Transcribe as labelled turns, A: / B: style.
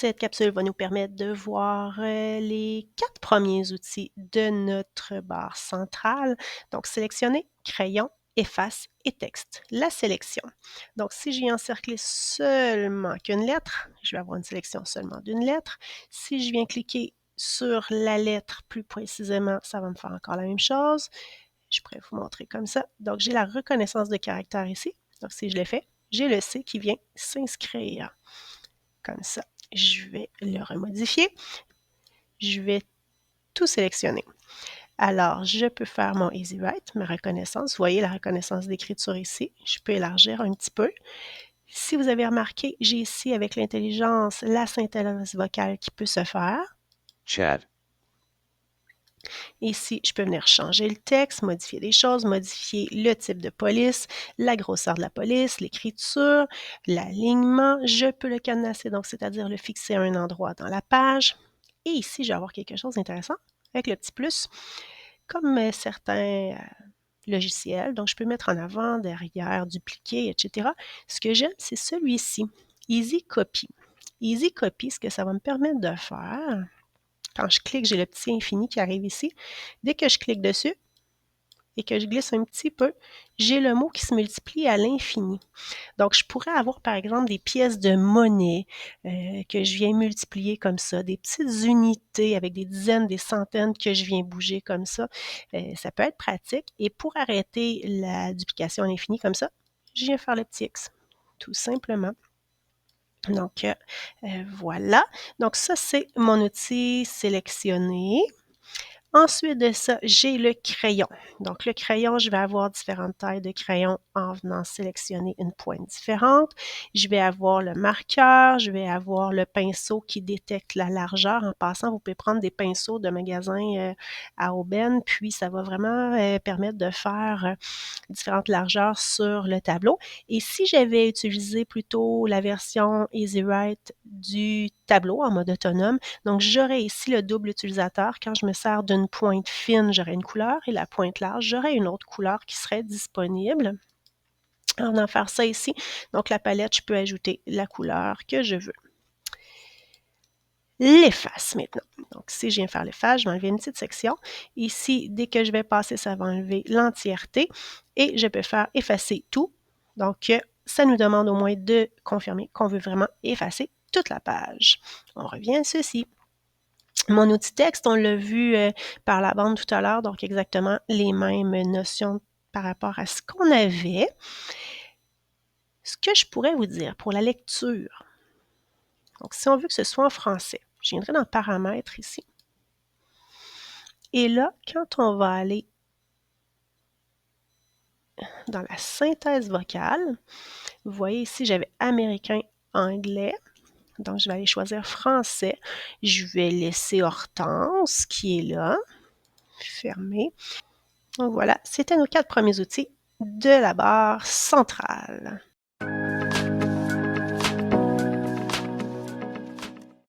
A: Cette capsule va nous permettre de voir les 4 premiers outils de notre barre centrale. Donc, sélectionner, crayon, efface et texte. La sélection. Donc, si je viens encercler seulement qu'une lettre, je vais avoir une sélection seulement d'une lettre. Si je viens cliquer sur la lettre plus précisément, ça va me faire encore la même chose. Je pourrais vous montrer comme ça. Donc, j'ai la reconnaissance de caractère ici. Donc, si je le fais, j'ai le C qui vient s'inscrire. Comme ça. Je vais le remodifier. Je vais tout sélectionner. Alors, je peux faire mon EasyWrite, ma reconnaissance. Vous voyez la reconnaissance d'écriture ici. Je peux élargir un petit peu. Si vous avez remarqué, j'ai ici avec l'intelligence la synthèse vocale qui peut se faire.
B: Chad.
A: Ici, je peux venir changer le texte, modifier des choses, modifier le type de police, la grosseur de la police, l'écriture, l'alignement. Je peux le cadenasser, donc c'est-à-dire le fixer à un endroit dans la page. Et ici, je vais avoir quelque chose d'intéressant avec le petit plus, comme certains logiciels. Donc, je peux mettre en avant, derrière, dupliquer, etc. Ce que j'aime, c'est celui-ci, Easy Copy. Easy Copy, ce que ça va me permettre de faire, quand je clique, j'ai le petit infini qui arrive ici. Dès que je clique dessus et que je glisse un petit peu, j'ai le mot qui se multiplie à l'infini. Donc, je pourrais avoir, par exemple, des pièces de monnaie que je viens multiplier comme ça, des petites unités avec des dizaines, des centaines que je viens bouger comme ça. Ça peut être pratique. Et pour arrêter la duplication à l'infini comme ça, je viens faire le petit X, tout simplement. Donc, voilà. Donc, ça, c'est mon outil sélectionné. Ensuite de ça, j'ai le crayon. Donc, le crayon, je vais avoir différentes tailles de crayon en venant sélectionner une pointe différente. Je vais avoir le marqueur, je vais avoir le pinceau qui détecte la largeur. En passant, vous pouvez prendre des pinceaux de magasin à aubaine, puis ça va vraiment permettre de faire différentes largeurs sur le tableau. Et si j'avais utilisé plutôt la version EasyWrite du tableau en mode autonome, donc j'aurais ici le double utilisateur. Quand je me sers d'une pointe fine, j'aurai une couleur et la pointe large, j'aurai une autre couleur qui serait disponible. En venant faire ça ici, donc la palette, je peux ajouter la couleur que je veux. L'efface maintenant. Donc, si je viens faire l'efface, je vais enlever une petite section. Ici, dès que je vais passer, ça va enlever l'entièreté et je peux faire effacer tout. Donc, ça nous demande au moins de confirmer qu'on veut vraiment effacer toute la page. On revient à ceci. Mon outil texte, on l'a vu par la bande tout à l'heure, donc exactement les mêmes notions par rapport à ce qu'on avait. Ce que je pourrais vous dire pour la lecture, donc si on veut que ce soit en français, je viendrai dans Paramètres ici. Et là, quand on va aller dans la synthèse vocale, vous voyez ici, j'avais américain, anglais. Donc, je vais aller choisir français. Je vais laisser Hortense qui est là. Fermer. Donc voilà, c'était nos 4 premiers outils de la barre centrale.